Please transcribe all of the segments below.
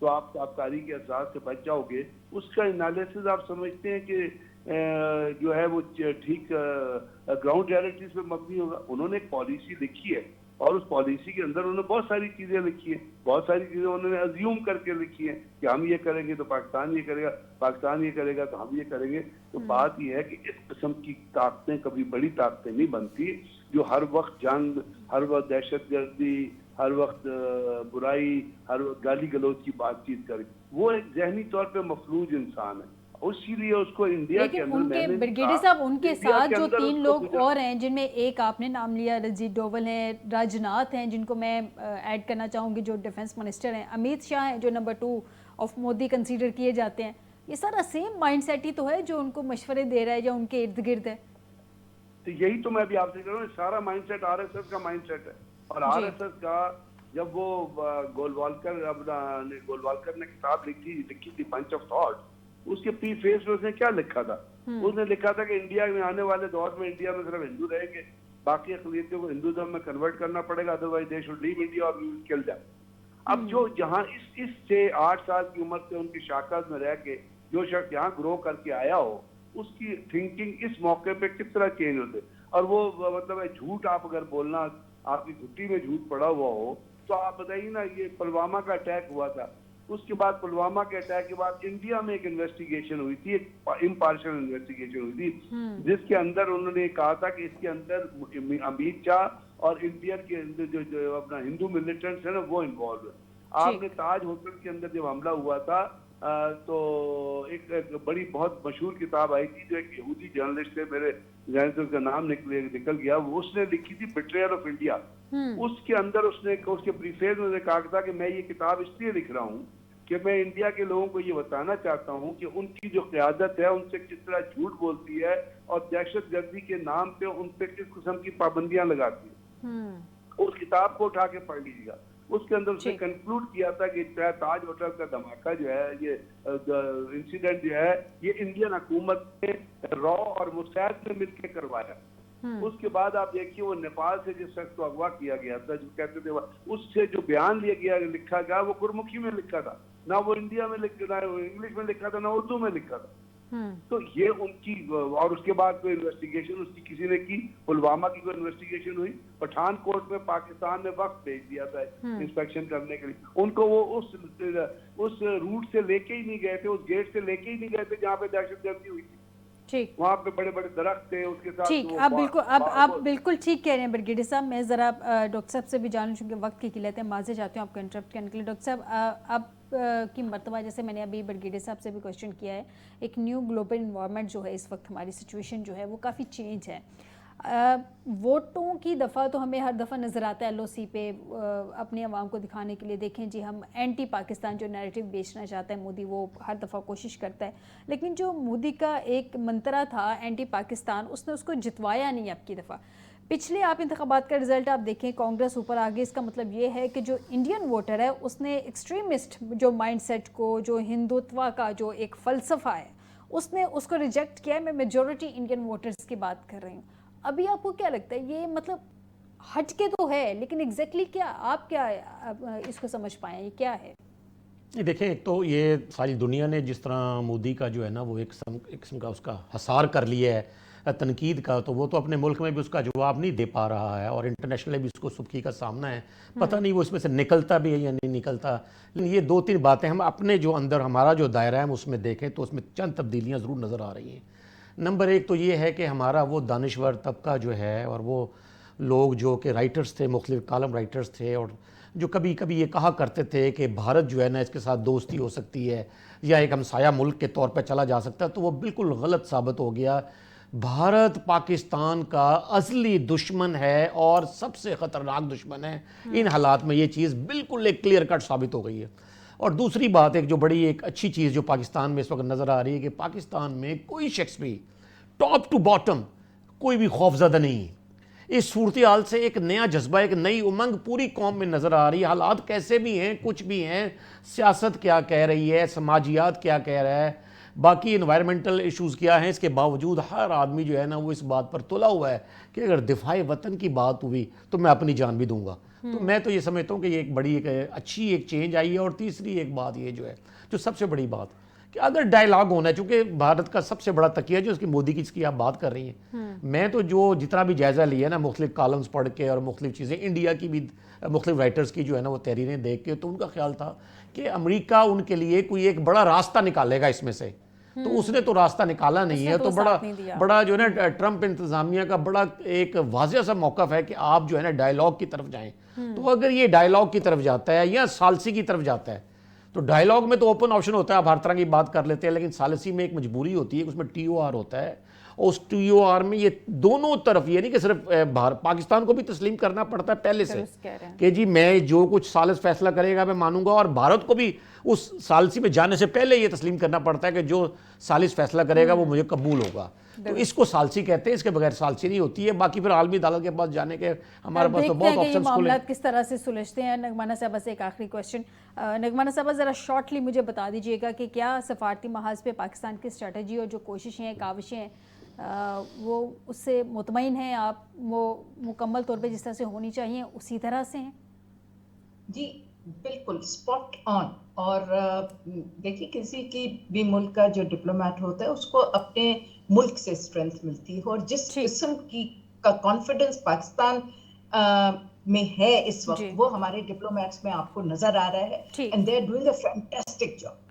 تو آپ تابکاری کے اثرات سے بچ جاؤ گے. اس کا انالیسس آپ سمجھتے ہیں کہ جو ہے وہ ٹھیک گراؤنڈ ریالٹیز پہ مبنی ہوگا؟ انہوں نے ایک پالیسی لکھی ہے اور اس پالیسی کے اندر انہوں نے بہت ساری چیزیں لکھی ہیں, بہت ساری چیزیں انہوں نے ازیوم کر کے لکھی ہیں کہ ہم یہ کریں گے تو پاکستان یہ کرے گا, پاکستان یہ کرے گا تو ہم یہ کریں گے. تو بات یہ ہے کہ اس قسم کی طاقتیں کبھی بڑی طاقتیں نہیں بنتی جو ہر وقت جنگ, ہر وقت دہشت گردی, ہر وقت برائی, ہر وقت گالی گلوچ کی بات چیت کرے. وہ ایک ذہنی طور پہ مفلوج انسان ہے, اسی لیے اس کو انڈیا کے اندر, ان کے برگیڈی صاحب ان کے ساتھ جو 3 لوگ اور ہیں جن میں ایک آپ نے نام لیا رنجیت ڈوول ہیں, راجناتھ ہیں جن کو میں ایڈ کرنا چاہوں گی جو ڈیفنس منسٹر ہیں, امیت شاہ ہیں جو نمبر 2 آف مودی کنسیڈر کیے جاتے ہیں. یہ سارا سیم مائنڈ سیٹ ہی تو ہے جو ان کو مشورے دے رہا ہے یا ان کے ارد گرد ہے. تو یہی تو میں بھی آپ سے کہہ رہا ہوں, سارا mind set R S S کا مائنڈ سیٹ ہے. اور آر ایس ایس کا جب وہ گولوالکر نے کتاب لکھی تھی بنچ آف تھاٹ, اس کے پری فیس میں اس نے کیا لکھا تھا؟ اس نے لکھا تھا کہ انڈیا میں آنے والے دور میں انڈیا میں صرف ہندو رہیں گے, باقی اقلیتوں کو ہندوازم میں کنورٹ کرنا پڑے گا, otherwise they should leave India اور وی ول کل دیم. اب جو جہاں اس سے 8 سال کی عمر سے ان کی شاخت میں رہ کے جو شخص یہاں گرو کر کے آیا ہو, اس کی تھنکنگ اس موقع پہ کس طرح چینج ہوتے. اور وہ مطلب ہے جھوٹ, آپ اگر بولنا آپ کی گھٹی میں جھوٹ پڑا ہوا ہو تو آپ بتائیے نا, یہ پلوامہ کا اٹیک ہوا تھا, اس کے بعد پلوامہ کے اٹیک کے بعد انڈیا میں ایک انویسٹیگیشن ہوئی تھی, ایک امپارشل انویسٹیگیشن ہوئی تھی جس کے اندر انہوں نے کہا تھا کہ اس کے اندر امیت شاہ اور انڈین کے جو اپنا ہندو ملیٹنٹس ہیں نا وہ انوالو ہے. آپ نے تاج ہوٹل کے اندر جب حملہ ہوا تھا تو ایک بڑی بہت مشہور کتاب آئی تھی جو ایک یہودی جرنلسٹ تھے, میرے ذہن سے اس کا نام نکل گیا, اس نے لکھی تھی بیٹریل آف انڈیا. اس کے اندر اس کے پریفیس میں کہا تھا کہ میں یہ کتاب اس لیے لکھ رہا ہوں کہ میں انڈیا کے لوگوں کو یہ بتانا چاہتا ہوں کہ ان کی جو قیادت ہے ان سے کس طرح جھوٹ بولتی ہے اور دہشت گردی کے نام پہ ان پہ کس قسم کی پابندیاں لگاتی ہے. اس کتاب کو اٹھا کے پڑھ لیجیے گا. اس کے اندر اس نے کنکلوڈ کیا تھا کہ تاج ہوٹل کا دھماکہ جو ہے, یہ انسیڈنٹ جو ہے, یہ انڈین حکومت نے را اور موساد نے مل کے کروایا. اس کے بعد آپ دیکھیے وہ نیپال سے جس شخص کو اغوا کیا گیا تھا, جو کہتے تھے اس سے جو بیان لکھا گیا وہ گرمکھی میں لکھا تھا, نہ وہ انڈیا میں نہ انگلش میں لکھا تھا, نہ اردو میں لکھا تھا. تو یہ ان کی, اور اس کے بعد کوئی انویسٹیگیشن اس کی کسی نے کی, پلوامہ کی کوئی انویسٹیگیشن ہوئی, پٹھان کوٹ میں پاکستان نے وقت بھیج دیا تھا انسپیکشن کرنے کے لیے. ان کو وہ اس روٹ سے لے کے ہی نہیں گئے تھے, اس گیٹ سے لے کے ہی نہیں گئے تھے جہاں پہ دہشت گردی ہوئی تھی. وہاں پہ بڑے بڑے درخت تھے, اس کے ساتھ ٹھیک. آپ بالکل ٹھیک کہہ رہے ہیں برگیڈی صاحب. میں ذرا ڈاکٹر صاحب سے بھی جانوں چونکہ وقت کی قلت ہے, معذرت چاہتی ہوں آپ کو انٹرپٹ کرنے کے لیے. ڈاکٹر صاحب اب کی مرتبہ جیسے میں نے ابھی برگیڈی صاحب سے بھی کوشچن کیا ہے, ایک نیو گلوبل انوائرمنٹ جو ہے اس وقت ہماری سچویشن جو ہے وہ کافی چینج ہے. ووٹوں کی دفعہ تو ہمیں ہر دفعہ نظر آتا ہے ایل او سی پہ اپنی عوام کو دکھانے کے لیے, دیکھیں جی ہم اینٹی پاکستان جو نیریٹو بیچنا چاہتا ہے مودی وہ ہر دفعہ کوشش کرتا ہے, لیکن جو مودی کا ایک منترا تھا اینٹی پاکستان اس نے اس کو جتوایا نہیں. اب کی دفعہ پچھلے آپ انتخابات کا رزلٹ آپ دیکھیں, کانگریس اوپر آگے. اس کا مطلب یہ ہے کہ جو انڈین ووٹر ہے اس نے ایکسٹریمسٹ جو مائنڈ سیٹ کو, جو ہندوتوا کا جو ایک فلسفہ ہے, اس نے اس کو ریجیکٹ کیا ہے. میں میجورٹی انڈین ووٹرز کی بات کر رہی ہوں. ابھی آپ کو کیا لگتا ہے یہ مطلب ہٹ کے تو ہے, لیکن ایگزیکٹلی کیا آپ کیا اس کو سمجھ پائیں, یہ کیا ہے؟ دیکھیں, ایک تو یہ ساری دنیا نے جس طرح مودی کا جو ہے نا وہ ایک قسم کا اس کا حصار کر لیا ہے تنقید کا, تو وہ تو اپنے ملک میں بھی اس کا جواب نہیں دے پا رہا ہے, اور انٹرنیشنل بھی اس کو سبکی کا سامنا ہے. پتہ نہیں وہ اس میں سے نکلتا بھی ہے یا نہیں نکلتا. لیکن یہ 2-3 باتیں ہم اپنے جو اندر ہمارا جو دائرہ ہے اس میں دیکھیں تو اس میں چند تبدیلیاں ضرور نظر آ رہی ہیں. نمبر 1 تو یہ ہے کہ ہمارا وہ دانشور طبقہ جو ہے اور وہ لوگ جو کہ رائٹرز تھے, مختلف کالم رائٹرز تھے, اور جو کبھی کبھی یہ کہا کرتے تھے کہ بھارت جو ہے نا اس کے ساتھ دوستی ہو سکتی ہے یا ایک ہمسایہ ملک کے طور پہ چلا جا سکتا ہے, تو وہ بالکل غلط ثابت ہو گیا. بھارت پاکستان کا اصلی دشمن ہے اور سب سے خطرناک دشمن ہے. ان حالات میں یہ چیز بالکل ایک کلیئر کٹ ثابت ہو گئی ہے. اور دوسری بات ایک جو بڑی ایک اچھی چیز جو پاکستان میں اس وقت نظر آ رہی ہے کہ پاکستان میں کوئی شخص بھی ٹاپ ٹو باٹم کوئی بھی خوفزدہ نہیں. اس صورتحال سے ایک نیا جذبہ, ایک نئی امنگ پوری قوم میں نظر آ رہی ہے. حالات کیسے بھی ہیں, کچھ بھی ہیں, سیاست کیا کہہ رہی ہے, سماجیات کیا کہہ رہا ہے, باقی انوائرمنٹل ایشوز کیا ہیں، اس کے باوجود ہر آدمی جو ہے نا وہ اس بات پر تلا ہوا ہے کہ اگر دفاع وطن کی بات ہوئی تو میں اپنی جان بھی دوں گا. تو میں تو یہ سمجھتا ہوں کہ یہ ایک بڑی ایک اچھی ایک چینج آئی ہے. اور تیسری ایک بات یہ جو ہے جو سب سے بڑی بات کہ اگر ڈائیلاگ ہونا ہے، چونکہ بھارت کا سب سے بڑا تکیہ جو اس کی مودی کی جس کی آپ بات کر رہی ہیں، میں تو جو جتنا بھی جائزہ لیا نا مختلف کالمز پڑھ کے اور مختلف چیزیں انڈیا کی بھی مختلف رائٹرز کی جو ہے نا وہ تحریریں دیکھ کے، تو ان کا خیال تھا کہ امریکہ ان کے لیے کوئی ایک بڑا راستہ نکالے گا اس میں سے. تو اس نے تو راستہ نکالا نہیں ہے. تو بڑا جو ہے نا ٹرمپ انتظامیہ کا بڑا ایک واضح سا موقف ہے کہ آپ جو ہے نا ڈائیلاگ کی طرف جائیں. تو اگر یہ ڈائیلاگ کی طرف جاتا ہے یا ثالثی کی طرف جاتا ہے، تو ڈائیلاگ میں تو اوپن آپشن ہوتا ہے، آپ ہر طرح کی بات کر لیتے ہیں، لیکن ثالثی میں ایک مجبوری ہوتی ہے، اس میں ٹی او آر ہوتا ہے. اور اس ٹی او آر میں یہ دونوں طرف، یہ نہیں کہ صرف پاکستان کو بھی تسلیم کرنا پڑتا ہے پہلے سے کہ جی میں جو کچھ ثالث فیصلہ کرے گا میں مانوں گا، اور بھارت کو بھی اس ثالثی میں جانے سے پہلے یہ تسلیم کرنا پڑتا ہے کہ جو ثالث فیصلہ کرے گا وہ مجھے قبول ہوگا. تو اس کو ثالثی کہتے ہیں، اس کے بغیر ثالثی نہیں ہوتی ہے. باقی پھر عالمی عدالت کے پاس جانے کے ہمارے پاس تو بہت آپشنز کھلے ہیں. معاملات کس طرح سے سلجھتے ہیں. نغمانہ صاحبہ سے ایک آخری کویسچن. نغمانہ صاحبہ ذرا شارٹلی مجھے بتا دیجیے گا کہ کیا سفارتی محاذ پہ پاکستان کی اسٹریٹجی اور جو کوششیں ہیں، کاوشیں ہیں، وہ اس سے مطمئن ہیں آپ؟ وہ مکمل طور پہ جس طرح سے ہونی چاہیے اسی طرح سے ہیں؟ جی بالکل اسپاٹ آن. اور دیکھیے کسی کی بھی ملک کا جو ڈپلومیٹ ہوتا ہے اس کو اپنے ملک سے اسٹرینتھ ملتی ہے، اور جس قسم کی کا کانفیڈنس پاکستان میں ہے اس وقت وہ ہمارے ڈپلومیٹس میں آپ کو نظر آ رہا ہے. And they are doing a fantastic job.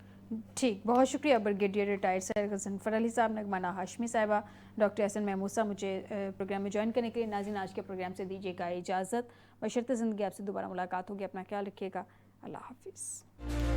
ٹھیک، بہت شکریہ brigadier retired sir Ghazanfar Ali صاحب، نغمانہ ہاشمی صاحبہ، ڈاکٹر احسن محمود صاحب مجھے پروگرام میں جوائن کرنے کے لیے. ناظرین آج کے پروگرام سے دیجیے گا اجازت. بشرط زندگی آپ سے دوبارہ ملاقات ہوگی. اپنا خیال رکھیے گا. اللہ حافظ.